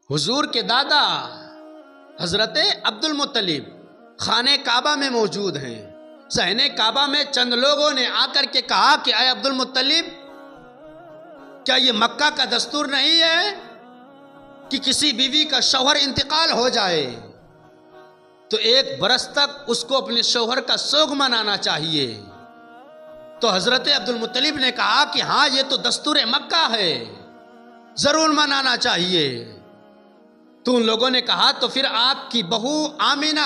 حضور کے دادا حضرت عبد المطلب خانہ کعبہ میں موجود ہیں۔ صحن کعبہ میں چند لوگوں نے آ کر کے کہا کہ اے عبد المطلب، کیا یہ مکہ کا دستور نہیں ہے کہ کسی بیوی کا شوہر انتقال ہو جائے تو 1 برس تک اس کو اپنے شوہر کا سوگ منانا چاہیے؟ تو حضرت عبد المطلب نے کہا کہ ہاں، یہ تو دستور مکہ ہے، ضرور منانا چاہیے۔ تو ان لوگوں نے کہا تو پھر آپ کی بہو آمینہ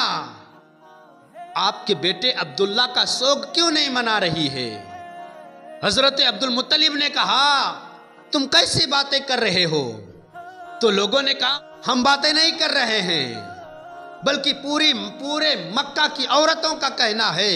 آپ کے بیٹے عبداللہ کا سوگ کیوں نہیں منا رہی ہے؟ حضرت عبد المطلب نے کہا تم کیسی باتیں کر رہے ہو؟ تو لوگوں نے کہا ہم باتیں نہیں کر رہے ہیں، بلکہ پورے مکہ کی عورتوں کا کہنا ہے،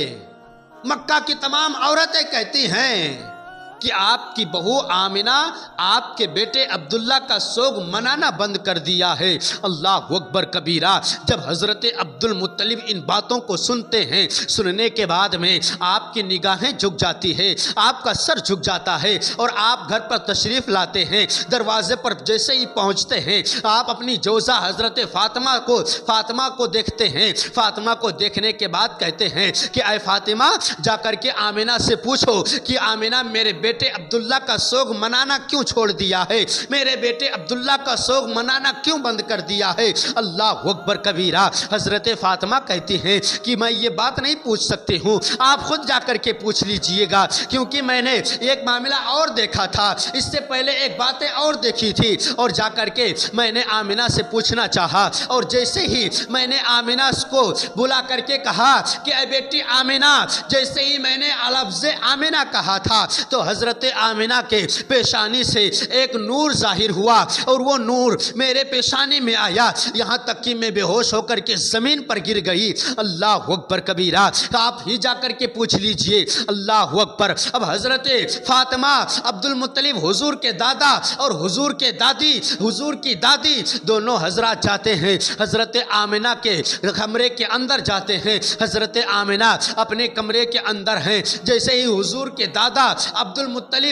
مکہ کی تمام عورتیں کہتی ہیں کہ آپ کی بہو آمینہ آپ کے بیٹے عبداللہ کا سوگ منانا بند کر دیا ہے۔ اللہ اکبر کبیرہ۔ جب حضرت عبد المطلب ان باتوں کو سنتے ہیں، سننے کے بعد میں آپ کی نگاہیں جھک جاتی ہے، آپ کا سر جھک جاتا ہے، اور آپ گھر پر تشریف لاتے ہیں۔ دروازے پر جیسے ہی پہنچتے ہیں، آپ اپنی جوزہ حضرت فاطمہ کو دیکھتے ہیں۔ فاطمہ کو دیکھنے کے بعد کہتے ہیں کہ اے فاطمہ، جا کر کے آمینہ سے پوچھو کہ آمینہ میرے بیٹے عبداللہ کا سوگ منانا کیوں چھوڑ دیا ہے، میرے بیٹے عبداللہ کا سوگ منانا کیوں بند کر دیا ہے۔ اللہ اکبر کبیرہ۔ حضرت فاطمہ کہتی ہیں کہ میں یہ بات نہیں پوچھ سکتی ہوں، آپ خود جا کر کے پوچھ لیجئے گا، کیونکہ میں نے ایک معاملہ اور دیکھا تھا، اس سے پہلے ایک باتیں اور دیکھی تھی، اور جا کر کے میں نے آمینہ سے پوچھنا چاہا، اور جیسے ہی میں نے آمینہ کو بلا کر کے کہا کہ اے بیٹی آمینہ، جیسے ہی میں نے لفظ آمینہ کہا تھا تو حضرت آمینہ کے پیشانی سے ایک نور ظاہر ہوا، اور وہ نور میرے پیشانی میں آیا، یہاں تک کہ میں بے ہوش ہو کر کے زمین پر گر گئی۔ اللہ اکبر کبیرہ۔ آپ ہی جا کر کے پوچھ لیجئے۔ اللہ اکبر۔ اب حضرت فاطمہ، عبد المطلب حضور کے دادا اور حضور کی دادی دونوں حضرات جاتے ہیں، حضرت آمینہ کے کمرے کے اندر جاتے ہیں۔ حضرت آمینہ اپنے کمرے کے اندر ہیں، جیسے ہی حضور کے دادا عبد المطلب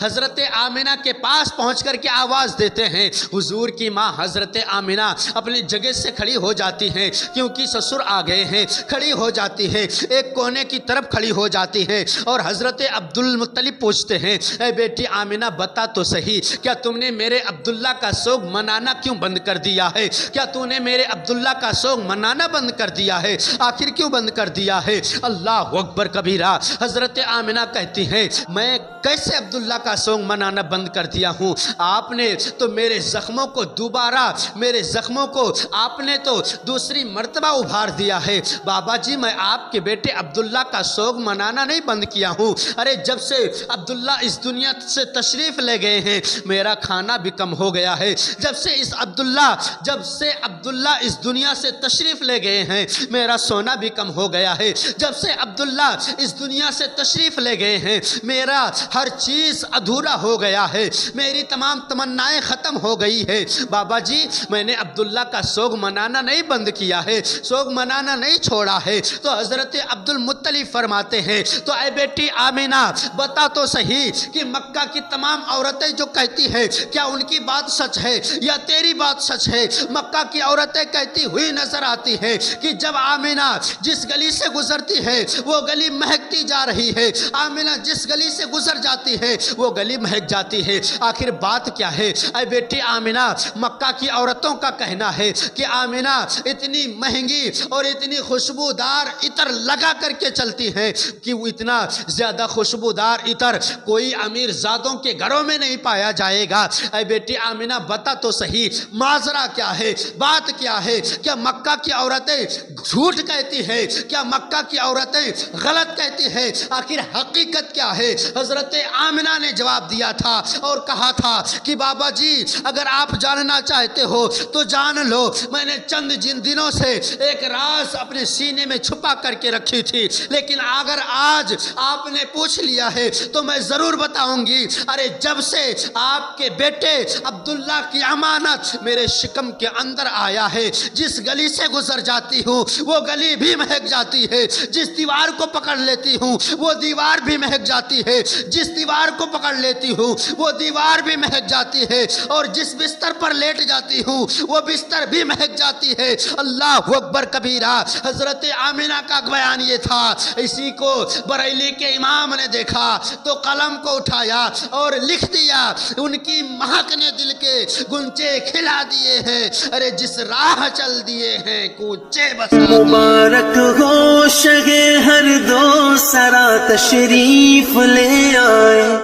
حضرت آمینہ کے پاس پہنچ کر کے آواز دیتے ہیں، حضور کی ماں حضرت آمینہ اپنی جگہ سے کھڑی ہو جاتی ہیں، کیونکہ سسر آ گئے ہیں، کھڑی ہو جاتی ہیں، ایک کونے کی طرف کھڑی ہو جاتی ہیں، اور حضرت عبد المطلب پوچھتے ہیں اے بیٹی آمینہ بتا تو صحیح، کیا تم نے میرے عبداللہ کا سوگ منانا کیوں بند کر دیا ہے؟ کیا تو نے میرے عبداللہ کا سوگ منانا بند کر دیا ہے؟ آخر کیوں بند کر دیا ہے؟ اللہ اکبر کبیرہ۔ حضرت آمینہ کہتی ہیں میں کیسے عبداللہ کا سوگ منانا بند کر دیا ہوں؟ آپ نے تو میرے زخموں کو آپ نے تو دوسری مرتبہ ابھار دیا ہے۔ بابا جی، میں آپ کے بیٹے عبداللہ کا سوگ منانا نہیں بند کیا ہوں، ارے جب سے عبداللہ اس دنیا سے تشریف لے گئے ہیں میرا کھانا بھی کم ہو گیا ہے، جب سے عبداللہ اس دنیا سے تشریف لے گئے ہیں میرا سونا بھی کم ہو گیا ہے، جب سے عبداللہ اس دنیا سے تشریف لے گئے ہیں میرا ہر چیز ادھورا ہو گیا ہے، میری تمام تمنائیں ختم ہو گئی ہے۔ بابا جی، میں نے عبداللہ کا سوگ منانا نہیں بند کیا ہے، سوگ منانا نہیں چھوڑا ہے۔ تو حضرت عبد المطلب فرماتے ہیں تو اے بیٹی آمینہ بتا تو صحیح کہ مکہ کی تمام عورتیں جو کہتی ہیں کیا ان کی بات سچ ہے یا تیری بات سچ ہے؟ مکہ کی عورتیں کہتی ہوئی نظر آتی ہیں کہ جب آمینہ جس گلی سے گزرتی ہے وہ گلی مہکتی جا رہی ہے، آمینہ جس گلی سے گزر جاتی ہے وہ گلی مہک جاتی ہے، آخر بات کیا ہے؟ اے بیٹی آمینہ، مکہ کی عورتوں کا کہنا ہے کہ آمینہ اتنی مہنگی اور اتنی خوشبودار عطر لگا کر کے چلتی ہیں کہ وہ اتنا زیادہ خوشبودار عطر کوئی امیر زادوں کے گھروں میں نہیں پایا جائے گا۔ اے بیٹی آمینہ بتا تو صحیح ماجرا کیا ہے، بات کیا ہے؟ کیا مکہ کی عورتیں جھوٹ کہتی ہیں؟ کیا مکہ کی عورتیں غلط کہتی ہیں؟ آخر حقیقت کیا ہے؟ حضرت آمینہ نے جواب دیا تھا اور کہا تھا کہ بابا جی اگر آپ جاننا چاہتے ہو تو جان لو، میں نے چند جن دنوں سے ایک راز اپنے سینے میں چھپا کر کے رکھی تھی، لیکن اگر آج آپ نے پوچھ لیا ہے تو میں ضرور بتاؤں گی۔ ارے جب سے آپ کے بیٹے عبداللہ کی امانت میرے شکم کے اندر آیا ہے، جس گلی سے گزر جاتی ہوں وہ گلی بھی مہک جاتی ہے، جس دیوار کو پکڑ لیتی ہوں وہ دیوار بھی مہک جاتی ہے، جس جس دیوار کو پکڑ لیتی ہوں وہ دیوار بھی مہک جاتی ہے، اور جس بستر پر لیٹ جاتی ہوں وہ بستر بھی مہک جاتی ہے۔ اللہ اکبر کبیرہ۔ حضرت آمنہ کا بیان یہ تھا، اسی کو بریلی کے امام نے دیکھا تو قلم کو اٹھایا اور لکھ دیا، ان کی مہک نے دل کے گنچے کھلا دیے ہیں، ارے جس راہ چل دیے ہیں کوچے بسا دیے۔ مبارک ہو شہ ہر دو سرا تشریف لے آئے۔